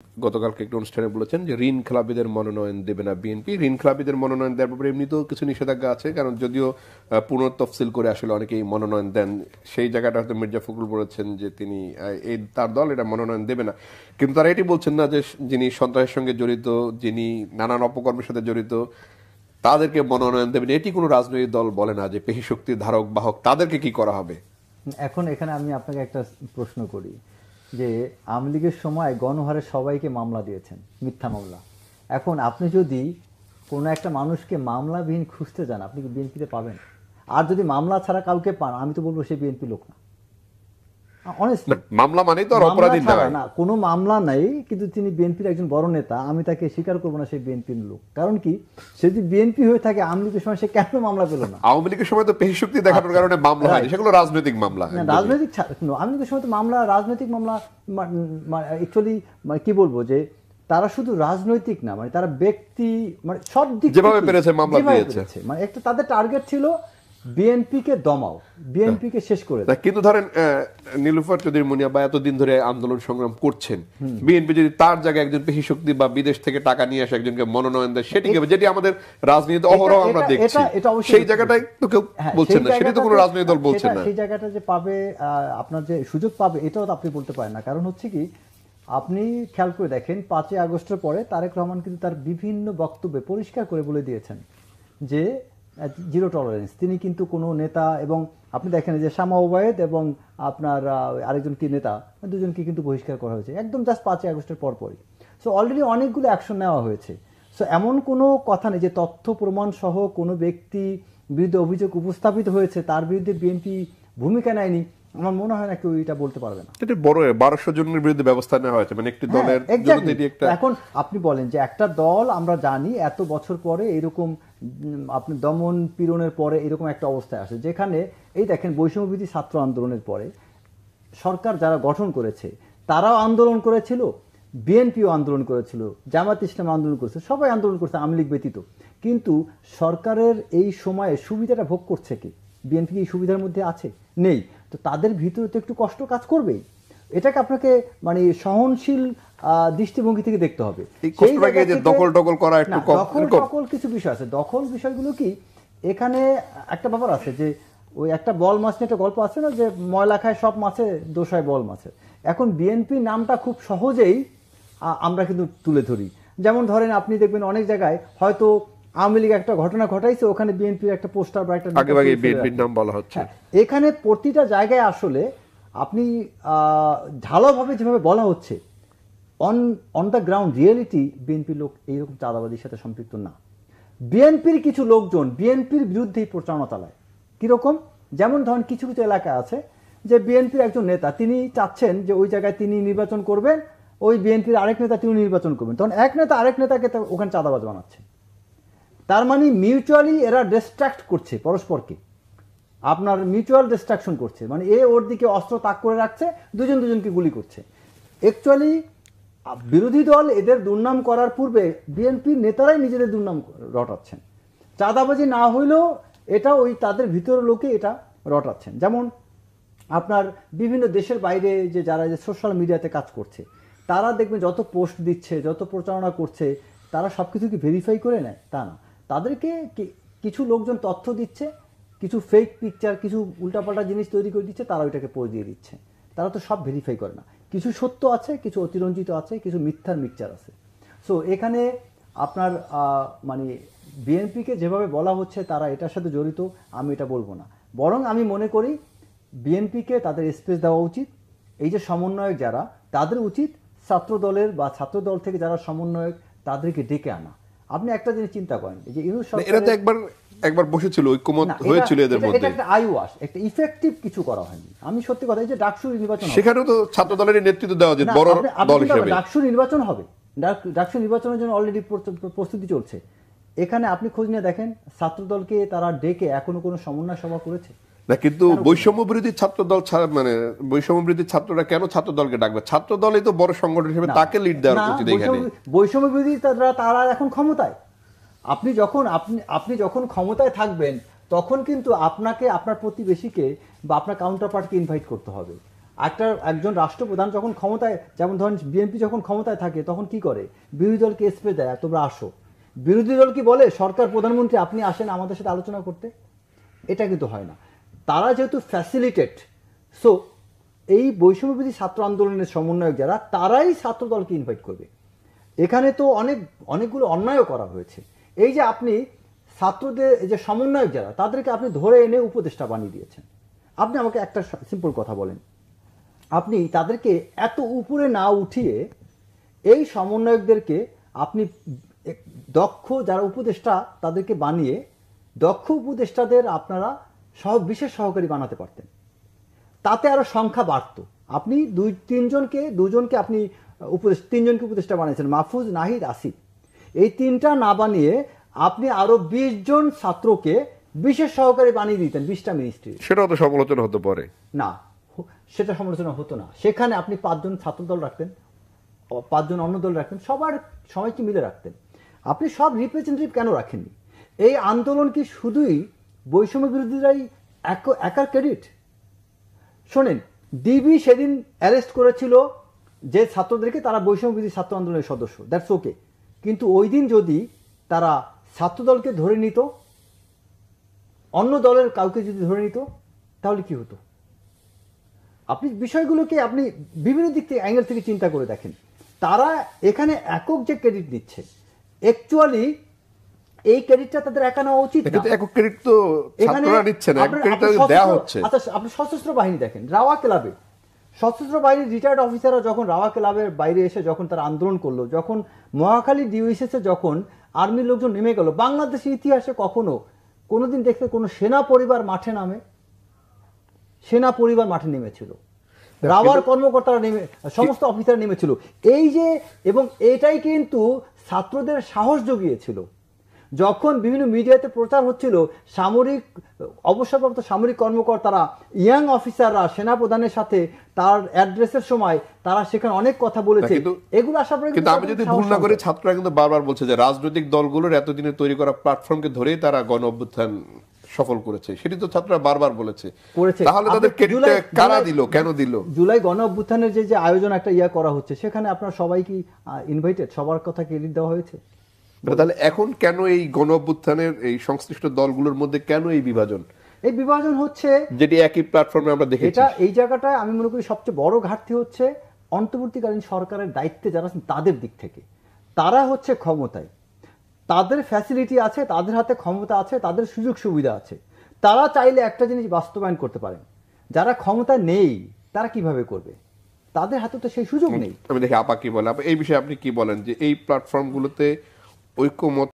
গতকালকে একটা অনুষ্ঠানে বলেছেন যে ঋণ খেলাপিদের মনোনয়ন দেবে না বিএনপি। ঋণ খেলাপিদের মনোনয়ন দেওয়ার ব্যাপারে এমনিতেও কিছু নিষেধাজ্ঞা আছে, কারণ যদিও পুনঃতফসিল করে আসলে অনেকেই মনোনয়ন দেন, সেই জায়গাটা হয়তো মির্জা ফখরুল বলেছেন যে তিনি তার দল এটা মনোনয়ন দেবে না। কিন্তু তারা এটি বলছেন না যে যিনি সন্ত্রাসের সঙ্গে জড়িত, যিনি নানান অপকর্মের সাথে জড়িত, তাদেরকে মনোনয়ন দেবেন। এটি কোনো রাজনৈতিক দল বলে না যে পেশি শক্তির ধারক বাহক তাদেরকে কি করা হবে। এখন এখানে আমি আপনাকে একটা প্রশ্ন করি যে আওয়ামী লীগের সময় গণহারে সবাইকে মামলা দিয়েছেন, মিথ্যা মামলা। এখন আপনি যদি কোনো একটা মানুষকে মামলাবিহীন খুঁজতে যান, আপনি কি বিএনপিতে পাবেন? আর যদি মামলা ছাড়া কাউকে পান, আমি তো বলবো সে বিএনপি লোক না। মামলা মানেই তো অপরাধী না, কোনো মামলা নাই, কিন্তু তিনি বিএনপির একজন বড় নেতা, আমি তাকে স্বীকার করবো না সে বিএনপির লোক। কারণ কি, সে যদি বিএনপি হয়ে থাকে আওয়ামী লীগের সময় সে কেন মামলা পেল না? আওয়ামী লীগের সময় তো পেশি শক্তি দেখানোর কারণে মামলা হয়নি, সেগুলো রাজনৈতিক মামলা। রাজনৈতিক আওয়ামী লীগের সময় তো মামলা, রাজনৈতিক মামলা অ্যাকচুয়ালি কি বলবো, যে তারা শুধু রাজনৈতিক না, মানে তারা ব্যক্তি, মানে সব দিক যেভাবে পেরেছে মামলা দিয়েছে। মানে একটা তাদের টার্গেট ছিল বিএনপিকে দমাও, বিএনপিকে শেষ করে দাও। কিন্তু ধরেন নীলুফার চৌধুরী মুনিয়া বা এতদিন ধরে আন্দোলন সংগ্রাম করছেন, বিএনপি যদি তার জায়গায় একজন পেশি শক্তি বা বিদেশ থেকে টাকা নিয়ে আসে একজনকে মনোনয়ন দেয়, সেটিকে, যেটি আমাদের রাজনীতি অহরহ আমরা দেখছি, সেই জায়গাটাই তো কেউ বলছেন না, সেটি তো কোনো রাজনৈতিক দল বলছে না। সেই জায়গাটা যে পাবে, আপনার যে সুযোগ পাবে, এটাও তো আপনি বলতে পারেন না। কারণ হচ্ছে কি, আপনি খেয়াল করে দেখেন 5ই আগস্টের পরে তারেক রহমান কিন্তু তার বিভিন্ন বক্তব্যে পরিষ্কার করে বলে দিয়েছেন যে জিরো টলারেন্স। তিনি কিন্তু কোনো নেতা, এবং আপনি দেখেন যে শামা ওবায়েদ এবং আপনার আরেকজন কি নেতা, দুজনকে কিন্তু বহিষ্কার করা হয়েছে একদম জাস্ট 5ই আগস্টের পরপরই। সো অলরেডি অনেকগুলো অ্যাকশন নেওয়া হয়েছে। সো এমন কোনো কথা নেই যে তথ্য প্রমাণ সহ কোনো ব্যক্তি বিরুদ্ধে অভিযোগ উপস্থাপিত হয়েছে তার বিরুদ্ধে বিএনপি ভূমিকা নেয়নি। আমার মনে হয় না কেউ এটা বলতে পারবে না। এটা বড় 1200 জনের বিরুদ্ধে ব্যবস্থা নেওয়া হয়েছে, মানে একটি দলের। এখন আপনি বলেন যে একটা দল, আমরা জানি এত বছর পরে এরকম, আপনি দমন পীড়নের পরে এরকম একটা অবস্থায় আসে, যেখানে এই দেখেন বৈষম্যবিরোধী ছাত্র আন্দোলনের পরে সরকার যারা গঠন করেছে তারাও আন্দোলন করেছিল, বিএনপিও আন্দোলন করেছিল, জামাত ইসলাম আন্দোলন করেছে, সবাই আন্দোলন করছে আওয়ামী লীগ ব্যতীত। কিন্তু সরকারের এই সময়ে সুবিধাটা ভোগ করছে কি? বিএনপি এই সুবিধার মধ্যে আছে? নেই। তো তাদের ভিতরে তো একটু কষ্ট কাজ করবেই। এটাকে আপনাকে মানে সহনশীল দৃষ্টিভঙ্গি থেকে দেখতে হবে। দখল কিছু বিষয় আছে, দখল বিষয়গুলো কি, এখানে একটা ব্যাপার আছে যে ওই একটা বল মাছ নিয়ে একটা গল্প আছে না, যে ময়লা খায় সব মাছে, দোষ হয় বল মাছের। এখন বিএনপি নামটা খুব সহজেই আমরা কিন্তু তুলে ধরি। যেমন ধরেন আপনি দেখবেন অনেক জায়গায় হয়তো আওয়ামী লীগ একটা ঘটনা ঘটাইছে, ওখানে বিএনপির একটা পোস্টার বা একটা নাম বলা হচ্ছে। এখানে প্রতিটা জায়গায় আসলে আপনি ঢালাওভাবে যেভাবে বলা হচ্ছে, অন দ্য গ্রাউন্ড রিয়েলিটি বিএনপির লোক এইরকম চাঁদাবাদীর সাথে সম্পৃক্ত না। বিএনপির কিছু লোকজন বিএনপির বিরুদ্ধেই প্রচারণা চালায়। কিরকম? যেমন ধরেন কিছু কিছু এলাকা আছে যে বিএনপির একজন নেতা তিনি চাচ্ছেন যে ওই জায়গায় তিনি নির্বাচন করবেন, ওই বিএনপির আরেক নেতা তিনি নির্বাচন করবেন, তখন এক নেতা আরেক নেতাকে ওখানে চাঁদাবাজ বানাচ্ছে। তার মানে মিউচুয়ালি এরা ডিস্ট্রাক্ট করছে পরস্পরকে, আপনার মিউচুয়াল ডিস্ট্রাকশন করছে। মানে এ ওর দিকে অস্ত্র তাক করে রাখছে, দুজন দুজনকে গুলি করছে। অ্যাকচুয়ালি বিরোধী দল এদের দুর্নাম করার পূর্বে বিএনপির নেতারাই নিজেদের দুর্নাম রটাচ্ছেন। চাঁদাবাজি না হইলেও এটা ওই তাদের ভিতরের লোকে এটা রটাচ্ছেন। যেমন আপনার বিভিন্ন দেশের বাইরে যে যারা যে সোশ্যাল মিডিয়াতে কাজ করছে, তারা দেখবেন যত পোস্ট দিচ্ছে, যত প্রচারণা করছে, তারা সব কিছু কি ভেরিফাই করে নেয়? তা না, তাদেরকে কিছু লোকজন তথ্য দিচ্ছে, কিছু ফেক পিকচার, কিছু উল্টাপাল্টা জিনিস তৈরি করে দিচ্ছে, তারা ওইটাকে পোস্ট দিয়ে দিচ্ছে। তারা তো সব ভেরিফাই করে না, কিছু সত্য আছে, কিছু অতিরঞ্জিত আছে, কিছু মিথ্যার মিক্সচার আছে। সো এখানে আপনার মানে বিএনপিকে যেভাবে বলা হচ্ছে তারা এটার সাথে জড়িত, আমি এটা বলবো না। বরং আমি মনে করি বিএনপিকে তাদের স্পেস দেওয়া উচিত। এই যে সমন্বয়ক যারা, তাদের উচিত ছাত্র দলের বা ছাত্র দল থেকে যারা সমন্বয়ক তাদেরকে ডেকে আনা। আপনি একটা জিনিস চিন্তা করেন, এই যে এরা তো একবার বসেছিল, ঐক্যমত হয়েছিল এদের মধ্যে, এটা একটা আইওয়াশ, একটা ইফেক্টিভ কিছু করা হয়নি। আমি সত্যি কথা, এই যে ডাকসু নির্বাচন, সেখানেও তো ছাত্র দলের নেতৃত্ব দেওয়া উচিত বড় দল হিসেবে। ডাকসু নির্বাচন হবে, ডাকসু নির্বাচনের জন্য অলরেডি প্রস্তুতি চলছে। এখানে আপনি খোঁজ নিয়ে দেখেন ছাত্র দলকে তারা ডেকে এখনো কোনো সমন্বয় সভা করেছে না। কিন্তু বৈষম্য বিরোধী ছাত্র দল ছাড়া, মানে বৈষম্য বিরোধী ছাত্ররা কেন ছাত্র দলকে ডাকবে? ছাত্র দলই তো বড় সংগঠন হিসেবে তাকে লিড দেওয়া উচিত। এখানে বৈষম্য বিরোধী তারা এখন ক্ষমতায়। আপনি যখন ক্ষমতায় থাকবেন তখন কিন্তু আপনাকে আপনার প্রতিবেশীকে বা আপনার কাউন্টার পার্টকে ইনভাইট করতে হবে। একজন রাষ্ট্রপ্রধান যখন ক্ষমতায়, যেমন ধরেন বিএনপি যখন ক্ষমতায় থাকে তখন কি করে, বিরোধী দলকে স্প্রে দেয় তোমরা আসো। বিরোধী দল কি বলে, সরকার প্রধানমন্ত্রী আপনি আসেন আমাদের সাথে আলোচনা করতে? এটা কিন্তু হয় না। তারা যেহেতু ফ্যাসিলিটেট, সো এই বৈষম্যবিরোধী ছাত্র আন্দোলনের সমন্বয়ক যারা, তারাই ছাত্র দলকে ইনভাইট করবে। এখানে তো অনেকগুলো অন্যায়ও করা হয়েছে। এই যে আপনি ছাত্রদের যে সমন্বয়ক যারা, তাদেরকে আপনি ধরে এনে উপদেষ্টা বানিয়ে দিয়েছেন। আপনি আমাকে একটা সিম্পল কথা বলেন, আপনি তাদেরকে এত উপরে না উঠিয়ে এই সমন্বয়কদেরকে আপনি দক্ষ যারা উপদেষ্টা তাদেরকে বানিয়ে দক্ষ উপদেষ্টাদের আপনারা বিশেষ সহকারী বানাতে পারতেন, তাতে আরো সংখ্যা বাড়তো। আপনি দুজনকে আপনি তিনজনকে উপদেষ্টা বানিয়েছেন, মাহফুজ, নাহিদ, আসিফ। এই তিনটা না বানিয়ে আপনি আরো 20 জন ছাত্রকে বিশেষ সহকারী বানিয়ে দিতেন 20টা মিনিস্ট্রি। সেটাও তো সমালোচনা হতে পারে না, সেটা সমালোচনা হতো না। সেখানে আপনি 5 জন ছাত্র দল রাখতেন, 5 জন অন্য দল রাখতেন, সবাইকে মিলে রাখতেন। আপনি সব রিপ্রেজেন্টেটিভ কেন রাখেননি? এই আন্দোলন কি শুধুই বৈষম্য বিরোধীরাই একার ক্রেডিট? শোনেন, ডিবি সেদিন অ্যারেস্ট করেছিল যে ছাত্রদেরকে, তারা বৈষম্য বিরোধী ছাত্র আন্দোলনের সদস্য, দ্যাটস ওকে। কিন্তু ওই দিন যদি তারা ছাত্রদলকে ধরে নিত, অন্য দলের কাউকে যদি ধরে নিত, তাহলে কি হতো? আপনি বিষয়গুলোকে আপনি বিভিন্ন দিক থেকে, অ্যাঙ্গেল থেকে চিন্তা করে দেখেন। তারা এখানে একক যে ক্রেডিট নিচ্ছে, অ্যাকচুয়ালি এই ক্রেডিটটা তাদের একা নেওয়া উচিত না। একক ক্রেডিট তো ছাত্ররা নিচ্ছে না, একক ক্রেডিট দেওয়া হচ্ছে। আচ্ছা, আপনি সশস্ত্র বাহিনী দেখেন, রাওয়া ক্লাবে সশস্ত্র বাহিনীর রিটায়ার্ড অফিসাররা যখন রাওয়া ক্লাবের বাইরে এসে যখন তারা আন্দোলন করলো, যখন মহাখালী ডিউএসএসে যখন আর্মির লোকজন নেমে গেল, বাংলাদেশের ইতিহাসে কোনোদিন দেখতে কোনো সেনা পরিবার মাঠে নেমেছিল? রাওয়ার কর্মকর্তারা সমস্ত অফিসার নেমেছিল। এই যে, এবং এটাই কিন্তু ছাত্রদের সাহস জুগিয়েছিল। যখন বিভিন্ন মিডিয়াতে প্রচার হচ্ছিল, অবসরপ্রাপ্ত সামরিক কর্মকর্তারা, ইয়াং অফিসাররা সেনাপ্রধানের সাথে তার অ্যাড্রেসের সময় তারা সেখানে অনেক কথা বলেছে। এগুলো আসার পরে কিন্তু আমি যদি ভুল না করি, ছাত্ররা কিন্তু বারবার বলছে যে রাজনৈতিক দলগুলোর এতদিনে তৈরি করা প্ল্যাটফর্মকে ধরেই তারা গণ অভ্যুত্থান সফল করেছে। সেটি তো ছাত্ররা বারবার বলেছে। তাহলে তাদের ক্রেডিটটা কারা দিল, কেন দিল? জুলাই গণ অভ্যুত্থানের যে আয়োজন একটা করা হচ্ছে, সেখানে আপনার সবাই কি ইনভাইটেড? সবার কথা ক্রেডিট দেওয়া হয়েছে? তাহলে এখন কেন এই গণ অভ্যুত্থানের এই সংশ্লিষ্ট দলগুলোর মধ্যে কেন এই বিভাজন? এই বিভাজন হচ্ছে যেটি একই প্ল্যাটফর্মে আমরা দেখেছি। এটা এই জায়গাটায় আমি মনে করি সবচেয়ে বড় ঘাটতি হচ্ছে অন্তর্বর্তীকালীন সরকারের দায়িত্বে যারা আছেন তাদের দিক থেকে। তারা হচ্ছে ক্ষমতায়, তাদের ফ্যাসিলিটি আছে, তাদের হাতে ক্ষমতা আছে, তাদের সুযোগ সুবিধা আছে, তারা চাইলে একটা জিনিস বাস্তবায়ন করতে পারেন। যারা ক্ষমতা নেই তারা কিভাবে করবে? তাদের হাতে তো সেই সুযোগ নেই। আমি দেখি আপা কি বলে। এই বিষয়ে আপনি কি বলেন যে এই প্ল্যাটফর্মগুলোতে ঐক্যমত